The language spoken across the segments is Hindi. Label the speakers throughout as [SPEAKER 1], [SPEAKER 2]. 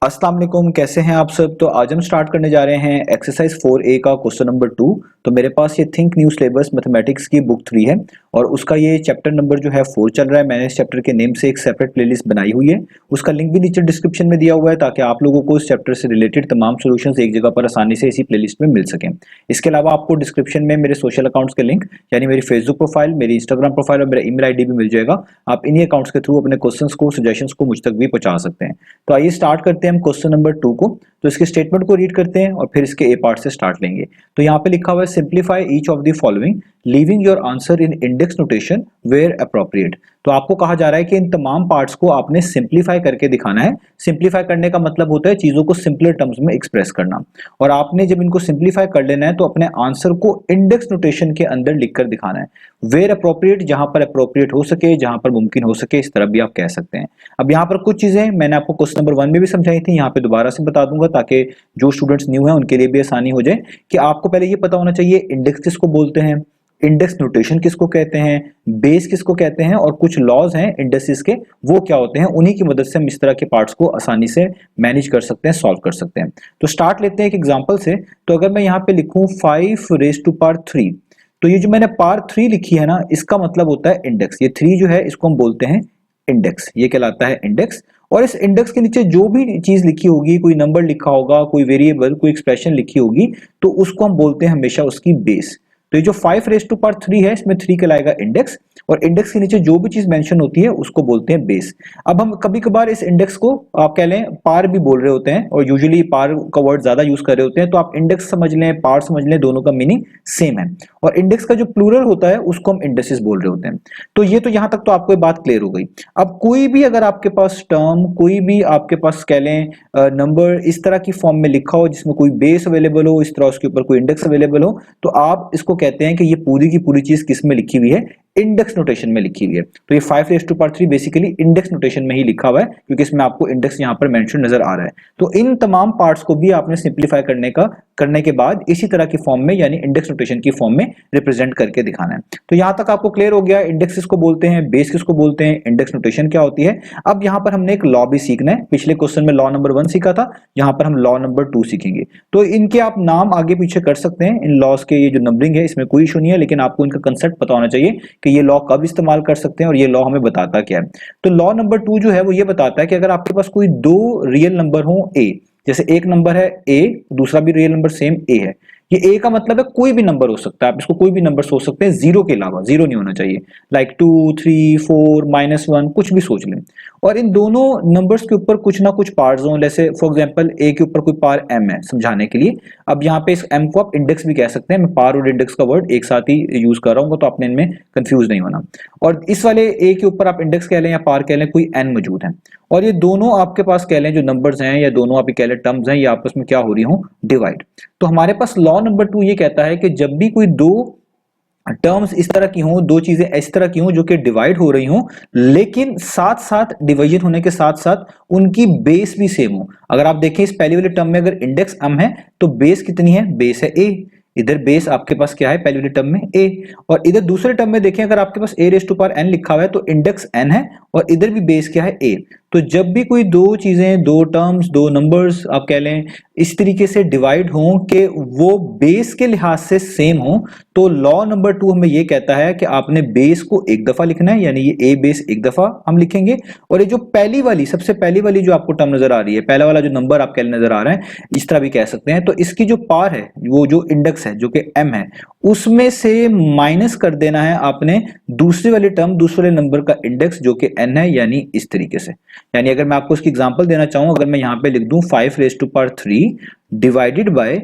[SPEAKER 1] अस्सलाम वालेकुम, कैसे हैं आप सब। तो आज हम स्टार्ट करने जा रहे हैं एक्सरसाइज 4A का क्वेश्चन नंबर 2। तो मेरे पास ये थिंक न्यू सिलेबस मैथमेटिक्स की बुक 3 है और उसका ये चैप्टर नंबर जो है 4 चल रहा है। मैंने इस चैप्टर के नेम से एक सेपरेट प्लेलिस्ट बनाई हुई है, उसका लिंक भी नीचे डिस्क्रिप्शन में दिया हुआ है ताकि आप लोगों को इस चैप्टर से रिलेटेड तमाम सॉल्यूशंस एक जगह पर आसानी से इसी प्लेलिस्ट में मिल सकें। इसके अलावा आपको डिस्क्रिप्शन में मेरे सोशल अकाउंट्स के लिंक यानी मेरी फेसबुक प्रोफाइल, मेरी इंस्टाग्राम प्रोफाइल और मेरा ईमेल आईडी भी मिल जाएगा। आप इन्हीं अकाउंट्स के थ्रू अपने क्वेश्चंस को, सजेशंस को मुझ तक भी पहुंचा सकते हैं। तो आइए स्टार्ट करते हैं हम क्वेश्चन नंबर 2 को। तो इसके स्टेटमेंट को रीड करते हैं और फिर इसके ए पार्ट से स्टार्ट लेंगे। तो यहाँ पे लिखा हुआ है simplify each of the following leaving your answer in index notation where appropriate. तो आपको कहा जा रहा है कि इन तमाम पार्ट्स को आपने सिंप्लीफाई करके दिखाना है। सिंप्लीफाई करने का मतलब होता है चीजों को सिंपलर टर्म्स में एक्सप्रेस करना, और आपने जब इनको सिंप्लीफाई कर लेना है तो अपने आंसर को इंडेक्स नोटेशन के अंदर लिखकर दिखाना है। वेयर अप्रोप्रिएट, जहां पर अप्रोप्रिएट हो सके, जहां पर मुमकिन हो सके, इस तरह भी आप कह सकते हैं। अब यहाँ पर कुछ चीजें मैंने आपको क्वेश्चन नंबर 1 में भी समझाई थी, यहाँ पे दोबारा से बता दूंगा ताकि जो स्टूडेंट्स न्यू हैं उनके लिए भी आसानी हो जाए कि आपको पहले ये पता होना चाहिए इंडेक्स किसको बोलते हैं, इंडेक्स नोटेशन किसको कहते हैं, बेस किसको कहते हैं, और कुछ लॉज हैं इंडेक्सेस के, वो क्या होते हैं। उन्हीं की मदद से हम इस तरह के पार्ट्स को आसानी से मैनेज कर सकते हैं, सॉल्व कर सकते हैं। तो स्टार्ट लेते हैं एक एग्जांपल से। तो अगर मैं यहाँ पे लिखूं 5 रेज़ टू पावर 3, तो ये जो मैंने पावर 3 लिखी है ना, इसका मतलब होता है इंडेक्स। ये 3 जो है इसको हम बोलते हैं इंडेक्स, ये कहलाता है इंडेक्स। और इस इंडेक्स के नीचे जो भी चीज लिखी होगी, कोई नंबर लिखा होगा, कोई वेरिएबल, कोई एक्सप्रेशन लिखी होगी, तो उसको हम बोलते हैं हमेशा उसकी बेस। तो ये जो 5 रेज़ टू पावर 3 है, इसमें 3 कहलाएगा इंडेक्स, और इंडेक्स के नीचे जो भी चीज मेंशन होती है उसको बोलते हैं बेस। अब हम कभी कभार इस इंडेक्स को आप कह लें पार भी बोल रहे होते हैं, और यूजुअली पार का वर्ड ज्यादा यूज कर रहे होते हैं। तो आप इंडेक्स समझ लें, पार समझ लें, दोनों का मीनिंग सेम है। और इंडेक्स का जो प्लूरल होता है उसको हम इंडेक्सेस बोल रहे होते हैं। तो ये तो यहां तक तो आपको बात क्लियर हो गई। अब कोई भी अगर आपके पास टर्म, कोई भी आपके पास कह लें नंबर इस तरह की फॉर्म में लिखा हो जिसमें कोई बेस अवेलेबल हो, इस तरह उसके ऊपर कोई इंडेक्स अवेलेबल हो, तो आप इसको कहते हैं कि ये पूरी की पूरी चीज किस में लिखी हुई है, इंडेक्स नोटेशन में लिखी हुई है। तो ये 5 raise to power 3 basically index notation में ही लिखा हुआ है, क्योंकि इसमें आपको इंडेक्स यहां पर मेंशन नजर आ रहा है। तो इन तमाम पार्ट्स को भी आपने सिंप्लीफाई करने के बाद इसी तरह की फॉर्म में यानी इंडेक्स नोटेशन की फॉर्म में रिप्रेजेंट करके दिखाना है। तो यहां तक आपको क्लियर हो गया इंडेक्स किसको बोलते हैं, बेस किसको बोलते हैं, इंडेक्स नोटेशन क्या होती है। अब यहां पर हमने एक लॉ भी सीखना है। पिछले क्वेश्चन में लॉ नंबर 1 सीखा था, यहां पर हम लॉ नंबर 2 सीखेंगे। तो इनके आप नाम आगे पीछे कर सकते हैं, इन लॉस के ये जो नंबरिंग है इसमें कोई इशू नहीं है, लेकिन आपको इनका कंसेप्ट पता होना चाहिए कि ये लॉ कब इस्तेमाल कर सकते हैं और ये लॉ हमें बताता क्या है। तो लॉ नंबर 2 जो है वो ये बताता है कि अगर आपके पास कोई दो रियल नंबर हो ए, जैसे एक नंबर है ए, दूसरा भी रियल नंबर सेम ए है। ये ए का मतलब है कोई भी नंबर हो सकता है, आप इसको कोई भी नंबर सोच सकते हैं, जीरो के अलावा, जीरो नहीं होना चाहिए। लाइक 2, 3, 4, -1 कुछ भी सोच लें। और इन दोनों नंबर्स के ऊपर कुछ ना कुछ पार्ट्स हों, जैसे फॉर एग्जांपल ए के ऊपर कोई पार m है समझाने के लिए। अब यहाँ पे इस m को आप इंडेक्स भी कह सकते हैं। मैं पार और इंडेक्स का वर्ड एक साथ ही यूज कर रहा हूँ, तो आपने इनमें कंफ्यूज नहीं होना। और इस वाले ए के ऊपर आप इंडेक्स कह लें या पार कह लें, कोई n मौजूद है, और ये दोनों आपके पास कह लें जो नंबर्स हैं, या दोनों आप कह लें टर्म्स हैं, ये आपस में क्या हो रही हो, डिवाइड। तो हमारे पास लॉ नंबर 2 ये कहता है कि जब भी कोई दो टर्म्स इस तरह की हों, दो चीजें इस तरह की हों जो कि डिवाइड हो रही हों, लेकिन साथ साथ डिवीजन होने के साथ साथ उनकी बेस भी सेम हो। अगर आप देखें इस पहली वाले टर्म में अगर इंडेक्स m है तो बेस कितनी है, बेस है a। इधर बेस आपके पास क्या है पहली वाले टर्म में a, और इधर दूसरे टर्म में देखें अगर आपके पास a raise to power n लिखा हुआ है तो इंडेक्स n है, और इधर भी बेस क्या है a। तो जब भी कोई दो चीजें, दो टर्म्स, दो नंबर्स आप कह लें इस तरीके से डिवाइड हों कि वो बेस के लिहाज से सेम हो, तो लॉ नंबर 2 हमें ये कहता है कि आपने बेस को एक दफा लिखना है, यानी ये a बेस एक दफा हम लिखेंगे। और ये जो पहली वाली, सबसे पहली वाली जो आपको टर्म नजर आ रही है, पहला वाला जो नंबर आपके नजर आ रहा है, इस तरह भी कह सकते हैं, तो इसकी जो पार है, वो जो इंडेक्स है जो कि m है, उसमें से माइनस कर देना है आपने दूसरे वाले टर्म, दूसरे वाले नंबर का इंडेक्स जो कि n है, यानी इस तरीके से। यानी अगर मैं आपको इसकी एग्जांपल देना चाहूं, अगर मैं यहां पे लिख दूं 5 raise to power 3 divided by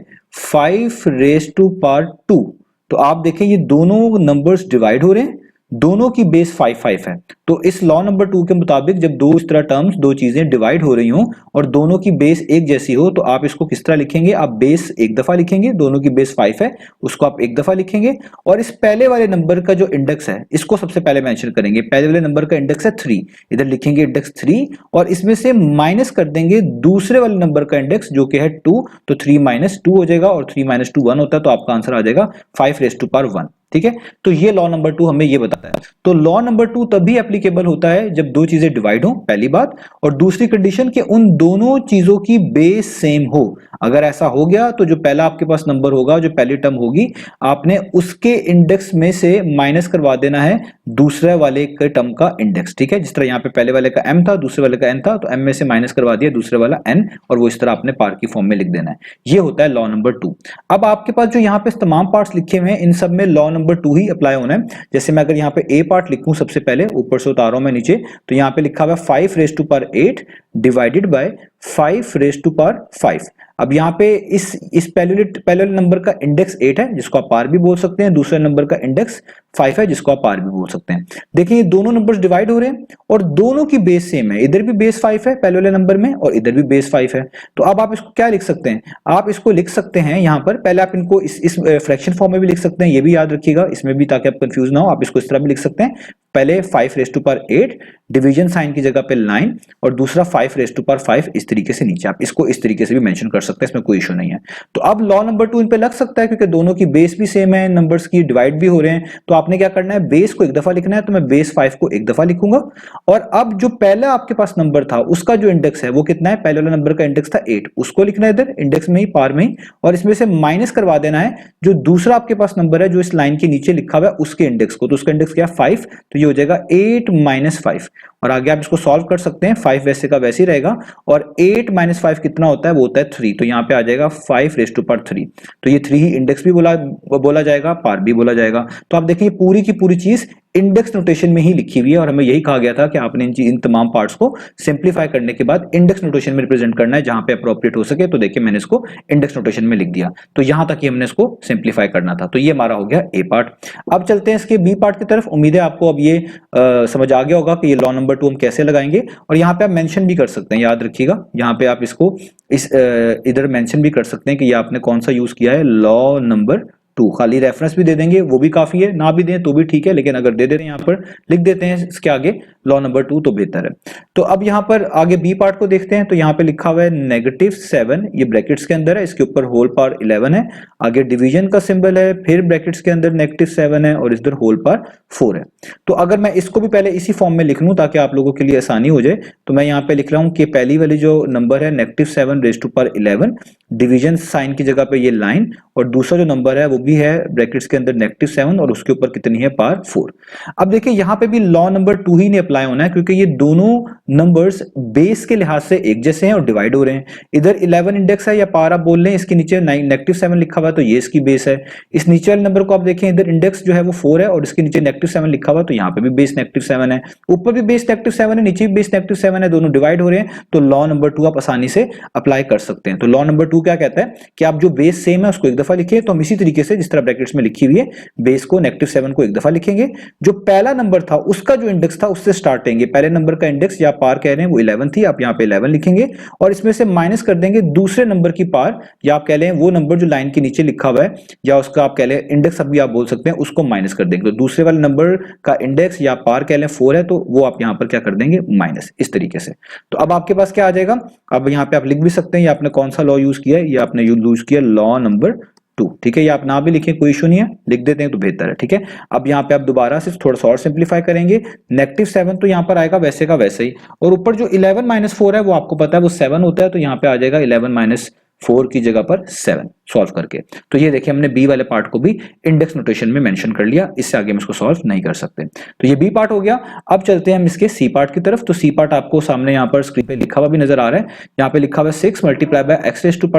[SPEAKER 1] 5 raise to power 2, तो आप देखें ये दोनों नंबर्स डिवाइड हो रहे हैं, दोनों की बेस 5 है। तो इस लॉ नंबर 2 के मुताबिक जब दो इस तरह टर्म्स, दो चीजें डिवाइड हो रही हों और दोनों की बेस एक जैसी हो, तो आप इसको किस तरह लिखेंगे, आप बेस एक दफा लिखेंगे, दोनों की बेस 5 है, उसको आप एक दफा लिखेंगे। और इस पहले वाले नंबर का जो इंडेक्स है इसको सबसे पहले मेंशन करेंगे। पहले वाले नंबर का इंडेक्स है 3, इधर लिखेंगे इंडेक्स 3, और इसमें से माइनस कर देंगे दूसरे वाले नंबर का इंडेक्स जो कि है 2, तो 3 - 2 हो जाएगा, और 3 - 2 1 होता है, तो आपका आंसर आ जाएगा 5 रेज़ टू पावर 1। ठीक है। तो ये लॉ नंबर 2 हमें ये बताता है। तो लॉ नंबर 2 तभी एप्लीकेबल होता है जब दो चीजें डिवाइड हो, पहली बात, और दूसरी कंडीशन कि उन दोनों चीजों की बेस सेम हो। अगर ऐसा हो गया तो जो पहला आपके पास नंबर होगा, जो पहली टर्म होगी, आपने उसके इंडेक्स में से माइनस करवा देना है दूसरे वाले के टर्म का इंडेक्स। ठीक है, जिस तरह यहाँ पे पहले वाले का m था, दूसरे वाले का n था, तो m में से माइनस करवा दिया दूसरे वाला n, और वो इस तरह आपने पार की फॉर्म में लिख देना है। ये होता है लॉ नंबर 2। अब आपके पास जो यहाँ पे तमाम पार्ट्स लिखे हुए हैं, इन सब में लॉ नंबर 2 ही अप्लाई होना है। जैसे मैं अगर यहाँ पे ए पार्ट लिखूं, सबसे पहले ऊपर से उतार रहा हूं मैं नीचे, तो यहाँ पे लिखा हुआ है 5 raise to power 8 divided by 5 raise to power 5। अब यहाँ पे इस पहले नंबर का इंडेक्स 8 है, जिसको आप पार भी बोल सकते हैं, दूसरे नंबर का इंडेक्स 5 है, जिसको आप पार भी बोल सकते हैं। देखिए ये दोनों नंबर्स डिवाइड हो रहे हैं और दोनों की बेस सेम है, इधर भी बेस 5 है पहले वाले नंबर में और इधर भी बेस 5 है। तो अब आप इसको क्या लिख सकते हैं, आप इसको लिख सकते हैं यहाँ पर, पहले आप इनको इस फ्रैक्शन फॉर्म में भी लिख सकते हैं, ये भी याद रखिएगा इसमें भी, ताकि आप कंफ्यूज ना हो। आप इसको इस तरह भी लिख सकते हैं, पहले 5 raise to power 8 division sign की जगह पे 9 और दूसरा 5 रेज़ टू पावर 5 इस तरीके से नीचे। आप इसको इस तरीके से भी मेंशन कर सकते हैं, इसमें कोई इशू नहीं है। तो अब लॉ नंबर 2 इन पे लग सकता है क्योंकि दोनों की बेस भी सेम है, नंबर्स की डिवाइड भी हो रहे हैं। तो आपने क्या करना है, बेस को एक दफा लिखना है, तो मैं बेस 5 को एक दफा लिखूंगा। और अब जो पहला आपके पास नंबर था उसका जो इंडेक्स है वो कितना है, पहले वाला नंबर का इंडेक्स था 8, उसको लिखना है इधर इंडेक्स में ही, पार में ही, और इसमें से माइनस करवा देना है जो दूसरा आपके पास नंबर है जो इस लाइन के नीचे लिखा हुआ है उसके इंडेक्स को। तो उसका इंडेक्स क्या है 5, तो ये हो जाएगा 8 माइनस 5। और आगे आप इसको सॉल्व कर सकते हैं, 5 वैसे का वैसे ही रहेगा, और 8 माइनस 5 कितना होता है, वो होता है 3। तो यहाँ पे आ जाएगा 5 रेज़ टू पावर 3। तो ये 3 ही इंडेक्स भी बोला जाएगा, पार भी बोला जाएगा। तो आप देखिए पूरी की पूरी चीज इंडेक्स नोटेशन में ही लिखी हुई है, और हमें यही कहा गया था कि आपने इन तमाम पार्ट्स को सिंप्लीफाई करने के बाद इंडेक्स नोटेशन में रिप्रेजेंट करना है जहां पे अप्रोप्रिएट हो सके। तो देखिए मैंने इसको इंडेक्स नोटेशन में लिख दिया, तो यहां तक ही हमने इसको सिंप्लीफाई करना था। तो ये हमारा हो गया ए पार्ट। अब चलते हैं इसके बी पार्ट की तरफ। उम्मीद है आपको अब ये समझ आ गया होगा कि ये लॉ नंबर 2 हम कैसे लगाएंगे, और यहाँ पे आप मेंशन भी कर सकते हैं, याद रखिएगा यहाँ पे आप इसको इधर मेंशन भी कर सकते हैं कि ये आपने कौन सा यूज किया है, लॉ नंबर 2। खाली रेफरेंस भी दे देंगे वो भी काफी है, ना भी दें तो भी ठीक है, लेकिन अगर दे देते हैं यहाँ पर लिख देते हैं इसके आगे लॉ नंबर 2 तो बेहतर है। तो अब यहाँ पर आगे बी पार्ट को देखते हैं। तो यहाँ पे लिखा हुआ है -7, ये ब्रैकेट्स के अंदर है, इसके ऊपर होल पावर 11 है, आगे डिवीजन का सिंबल है, फिर ब्रैकेट्स के अंदर -7 है और इधर होल पावर 4 है। तो अगर मैं इसको भी पहले इसी फॉर्म में लिख लूं ताकि आप लोगों के लिए आसानी हो जाए, तो मैं यहाँ पे लिख रहा हूँ कि पहली वाली जो नंबर है -7 raise to power 11, division sign की जगह पे ये लाइन, और दूसरा जो नंबर है वो भी है ब्रैकेट्स के अंदर -7 और उसके ऊपर कितनी है, पावर 4। अब देखिए यहाँ पे भी लॉ नंबर 2 ही नहीं अप्लाई होना है क्योंकि ये दोनों नंबर्स बेस के लिहाज से एक जैसे हैं और डिवाइड हो रहे हैं। इधर 11 इंडेक्स है या पावर आप बोल लें, इसके नीचे -7 लिखा हुआ है तो ये इसकी बेस है। इस नीचे वाले नंबर को आप देखें, इधर इंडेक्स जो है वो 4 है और इसके नीचे -7 लिखा हुआ है, तो यहाँ पे भी बेस -7 है, ऊपर भी बेस -7 है, नीचे भी बेस -7 है, दोनों डिवाइड हो रहे हैं। तो लॉ नंबर 2 आप आसानी से अप्लाई कर सकते हैं। तो लॉ नंबर 2 क्या कहता है कि आप जो बेस सेम है उसको एक दफा लिखिए। तो हम इसी तरीके से जिस तरह ब्रैकेट्स में लिखी हुई है, बेस को -7 को एक दफा लिखेंगे, जो पहला नंबर था उसका जो इंडेक्स था उससे स्टार्ट करेंगे। पहले नंबर का इंडेक्स या पार कह रहे हैं वो 11 थी, आप यहाँ पे 11 लिखेंगे और इसमें से माइनस कर देंगे दूसरे नंबर की पार, या आप कह लें वो नंबर जो लाइन के नीचे लिखा हुआ है, या उसका आप कह लें इंडेक्स अभी आप बोल सकते हैं, उसको माइनस कर देंगे। तो दूसरे वाले नंबर का इंडेक्स या पार कह लें 4 है, तो वो आप यहाँ पर क्या कर देंगे, माइनस, इस तरीके से। तो अब आपके पास क्या आ जाएगा, अब यहाँ पे आप लिख भी सकते हैं ये आपने कौन सा लॉ यूज किया है, ये आपने यूज किया लॉ नंबर 2। ठीक है, ये आप ना भी लिखें कोई इशू नहीं है, लिख देते हैं तो बेहतर है। ठीक है, अब यहाँ पे आप दोबारा से थोड़ा सा और सिंप्लीफाई करेंगे, -7 तो यहाँ पर आएगा वैसे का वैसे ही, और ऊपर जो 11 - 4 है वो आपको पता है वो 7 होता है, तो यहाँ पे आ जाएगा 11 - 4 की जगह पर 7 सॉल्व करके। तो ये देखिए हमने बी वाले पार्ट को भी इंडेक्स नोटेशन में मेंशन कर लिया, इससे आगे हम इसको सॉल्व नहीं कर सकते। तो ये बी पार्ट हो गया। अब चलते हैं हम इसके सी पार्ट की तरफ। तो सी पार्ट आपको सामने यहाँ पर स्क्रीन पे लिखा हुआ भी नजर आ रहा है, यहाँ पे लिखा हुआ है 6 ×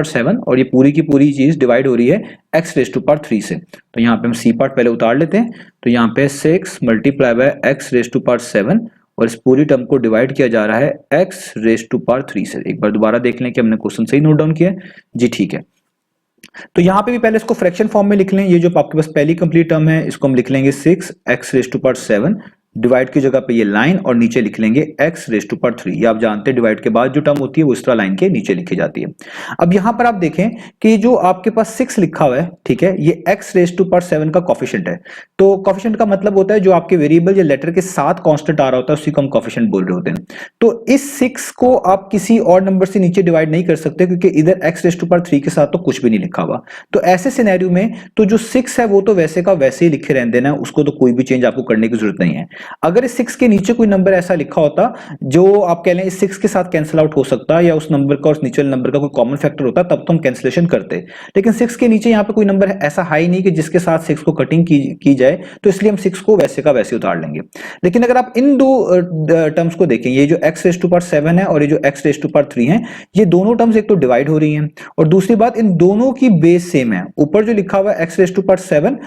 [SPEAKER 1] x⁻⁷, और ये पूरी की पूरी चीज डिवाइड हो रही है x⁻3 से। तो यहाँ पे हम सी पार्ट पहले उतार लेते हैं। तो यहाँ पे 6 × x⁻⁷, और इस पूरी टर्म को डिवाइड किया जा रहा है x⁻3 से। एक बार दोबारा देख लें कि हमने क्वेश्चन सही नोट डाउन किया है जी, ठीक है। तो यहाँ पे भी पहले इसको फ्रैक्शन फॉर्म में लिख लें, ये जो आपके पास पहली कंप्लीट टर्म है इसको हम लिख लेंगे 6 x⁻⁷ डिवाइड की जगह पे ये लाइन और नीचे लिख लेंगे x रेज टू पावर 3। ये आप जानते हैं डिवाइड के बाद जो टर्म होती है वो इस तरह लाइन के नीचे लिखी जाती है। अब यहां पर आप देखें कि जो आपके पास 6 लिखा हुआ है, ठीक है, ये x रेज टू पावर 7 का कोफिशिएंट है। तो कोफिशिएंट का मतलब होता है जो आपके वेरिएबल या लेटर के साथ कांस्टेंट आ रहा होता है उसी को हम कोफिशिएंट बोल रहे होते हैं। तो इस 6 को आप किसी और नंबर से नीचे डिवाइड नहीं कर सकते क्योंकि इधर x रेज टू पावर 3 के साथ तो कुछ भी नहीं लिखा हुआ। तो ऐसे सिनेरियो में तो जो 6 है वो तो वैसे का वैसे ही लिखे रहने देना, उसको तो कोई भी चेंज आपको करने की जरूरत नहीं है। अगर इस 6 के नीचे कोई नंबर ऐसा लिखा होता जो आप कह लें इस 6 के साथ कैंसिल आउट हो सकता या उस नंबर का उस नीचे वाले नंबर का कोई कॉमन फैक्टर होता तब तो हम कैंसिलेशन करते, लेकिन 6 के नीचे यहाँ पे कोई नंबर ऐसा है ही नहीं कि जिसके साथ 6 को कटिंग की जाए, तो इसलिए हम 6 को वैसे का वैसे उतार लेंगे। लेकिन अगर आप इन दो टर्म्स को देखें, ये जो x रेज टू पावर 7 है और ये जो x रेज टू पावर 3 है, ये दोनों टर्म्स एक तो डिवाइड हो रही हैं और दूसरी बात इन दोनों की बेस सेम है। ऊपर जो लिखा हुआ है x रेज टू पावर 7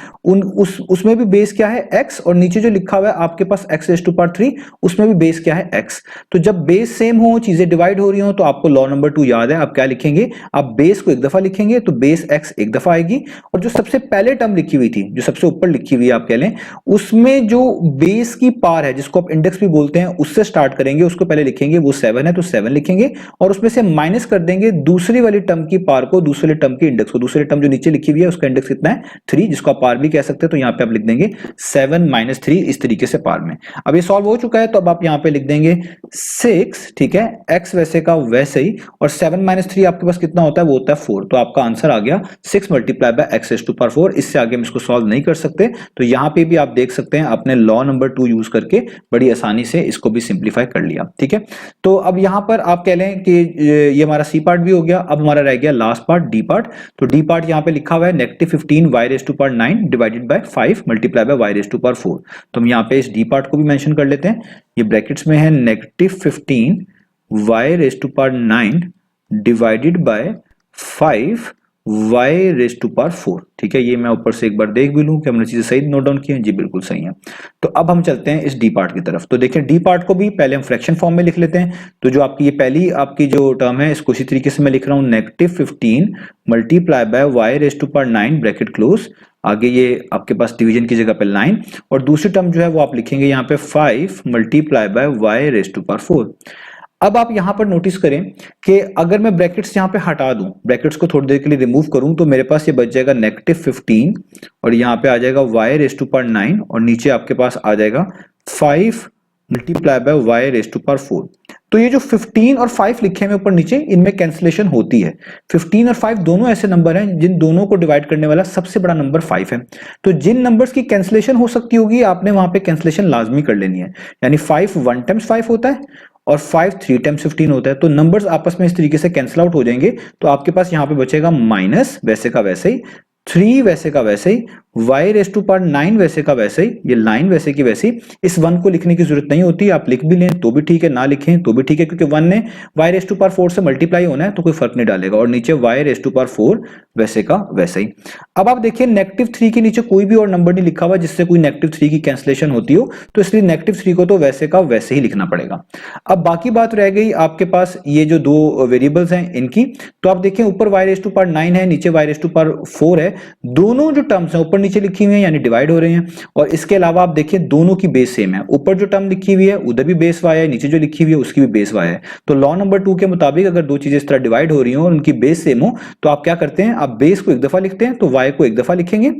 [SPEAKER 1] उसमें भी बेस क्या है x, और नीचे जो लिखा हुआ है आपके पास x रेज टू पावर 3 उसमें भी बेस क्या है x। तो जब बेस सेम हो, चीजें डिवाइड हो रही हो, तो आपको लॉ नंबर 2 याद है, आप क्या लिखेंगे, आप बेस को एक दफा लिखेंगे तो बेस x एक दफा आएगी, और जो सबसे पहले टर्म लिखी हुई थी, जो सबसे ऊपर लिखी हुई है आप कह लें, उसमें जो बेस की पार है जिसको आप इंडेक्स भी बोलते हैं उससे स्टार्ट करेंगे, उसको पहले लिखेंगे, वो 7 है तो 7 लिखेंगे और उसमें से माइनस कर देंगे दूसरी वाली टर्म की पार को, दूसरे वाले टर्म के इंडेक्स को। दूसरे टर्म जो नीचे लिखी हुई है उसका इंडेक्स कितना है 3, जिसको आप पार भी कह सकते हैं, तो यहाँ पे आप लिख देंगे 7 - 3 इस तरीके से पार में। अब ये सॉल्व हो चुका है तो अब आप यहाँ पे लिख देंगे 6, ठीक है, x वैसे का वैसे ही, और 7 - 3 आपके पास कितना होता है, वो होता है 4। तो आपका आंसर आ गया 6 × x रेज़ टू पावर 4। इससे आगे हम इसको सॉल्व नहीं कर सकते, तो यहाँ पे भी आप देख सकते हैं अपने लॉ नंबर 2 यूज करके बड़ी आसानी से इसको भी सिंप्लीफाई कर लिया, ठीक है। तो अब यहाँ पर आप कह लें कि ये हमारा सी पार्ट भी हो गया। अब हमारा रह गया लास्ट पार्ट, डी पार्ट। तो डी पार्ट यहाँ पे लिखा हुआ है -15 y raise to power 9 divided by 5 × y raise to power 4। तो हम यहाँ पे इस डी पार्ट को भी मेंशन कर लेते हैं। ये ब्रैकेट्स में है -15 y raise to power 9 divided by 5 y raise to power 4, ठीक है। ये मैं ऊपर से एक बार देख भी लूं कि हमने चीजें सही नोट डाउन की हैं, जी बिल्कुल सही है। तो अब हम चलते हैं इस डी पार्ट की तरफ। तो देखिए डी पार्ट को भी पहले हम फ्रैक्शन फॉर्म में लिख लेते हैं। तो जो आपकी ये पहली आपकी जो टर्म है इसको इसी तरीके से मैं लिख रहा हूं, -15 × y raise to power 9 bracket close, आगे ये आपके पास डिवीजन की जगह पे लाइन, और दूसरी टर्म जो है वो आप लिखेंगे यहाँ पे 5 × y रेज़ टू पावर 4। अब आप यहां पर नोटिस करें कि अगर मैं ब्रैकेट्स यहां पे हटा दूं, ब्रैकेट्स को थोड़ी देर के लिए रिमूव करूं, तो मेरे पास ये बच जाएगा -15 और यहां पे आ जाएगा y रेज़ टू पावर 9 और नीचे आपके पास आ जाएगा 5 × y रेज़ टू पावर 4। तो ये जो 15 और 5 लिखे हैं ऊपर नीचे, इनमें कैंसिलेशन होती है। 15 और 5 दोनों ऐसे नंबर हैं जिन दोनों को डिवाइड करने वाला सबसे बड़ा नंबर 5 है। तो जिन नंबर्स की कैंसिलेशन हो सकती होगी आपने वहां पे कैंसिलेशन लाजमी कर लेनी है। यानी 5 1 टाइम्स 5 होता है और 5 3 टाइम्स 15 होता है। तो नंबर्स आपस में इस तरीके से कैंसिल आउट हो जाएंगे। तो आपके पास यहां पे बचेगा माइनस वैसे का वैसे ही, 3 वैसे का वैसे ही, y रेज़ टू पावर 9 वैसे का वैसे ही, ये लाइन वैसे की वैसी। इस 1 को लिखने की जरूरत नहीं होती, आप लिख भी लें तो भी ठीक है, ना लिखें तो भी ठीक है, क्योंकि 1 ने y रेज़ टू पावर 4 से मल्टीप्लाई होना है तो कोई फर्क नहीं डालेगा। और नीचे y रेज़ टू पावर 4 वैसे का वैसे ही। अब आप देखिए -3 के नीचे कोई भी और नंबर नहीं लिखा हुआ जिससे कोई -3 की कैंसिलेशन होती हो, तो इसलिए -3 को तो वैसे का वैसे ही लिखना पड़ेगा। अब बाकी बात रह गई आपके पास ये जो दो वेरिएबल्स हैं इनकी। तो आप देखें ऊपर y रेज़ टू पावर 9 है, नीचे y रेज़ टू पावर 4 है। दोनों जो टर्म्स हैं ऊपर नीचे लिखी हुई है यानी डिवाइड हो रहे हैं। और इसके अलावा आप देखिए दोनों की बेस सेम है, ऊपर जो टर्म लिखी हुई है उधर भी बेस y है, नीचे जो लिखी हुई है उसकी भी बेस y है। तो लॉ नंबर 2 के मुताबिक अगर दो चीजें इस तरह डिवाइड हो रही हो और उनकी बेस सेम हो तो आप क्या करते हैं, आप बेस को एक दफा लिखते हैं तो y को एक दफा लिखेंगे,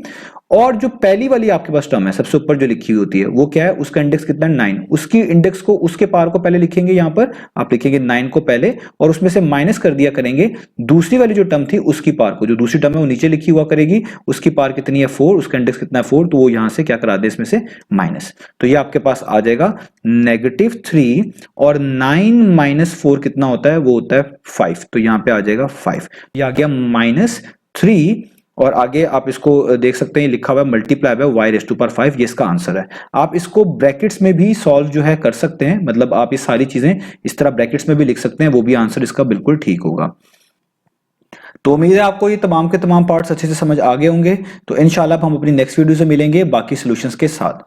[SPEAKER 1] और जो पहली वाली आपके पास टर्म है सबसे ऊपर जो लिखी हुई होती है वो क्या है, उसका इंडेक्स कितना है 9, उसकी इंडेक्स को उसके पार को पहले लिखेंगे, यहां पर आप लिखेंगे 9 को पहले और उसमें से माइनस कर दिया करेंगे दूसरी वाली जो टर्म थी उसकी पार को, जो दूसरी टर्म है वो नीचे लिखी हुआ करेगी, उसकी पार कितनी है 4, उसका इंडेक्स कितना है 4, तो वो यहां से क्या करा दे इसमें से माइनस। तो ये आपके पास आ जाएगा -3 और 9 - 4 कितना होता है, वो होता है 5। तो यहां पे आ जाएगा 5, ये आ गया -3 और आगे आप इसको देख सकते हैं लिखा हुआ है × y रेज़ टू पावर 5, ये इसका आंसर है। आप इसको ब्रैकेट्स में भी सॉल्व जो है कर सकते हैं, मतलब आप ये सारी चीजें इस तरह ब्रैकेट्स में भी लिख सकते हैं, वो भी आंसर इसका बिल्कुल ठीक होगा। तो उम्मीद है आपको ये तमाम के तमाम पार्ट्स अच्छे से समझ आ गए होंगे। तो इंशाल्लाह हम अपनी नेक्स्ट वीडियो से मिलेंगे बाकी सॉल्यूशंस के साथ।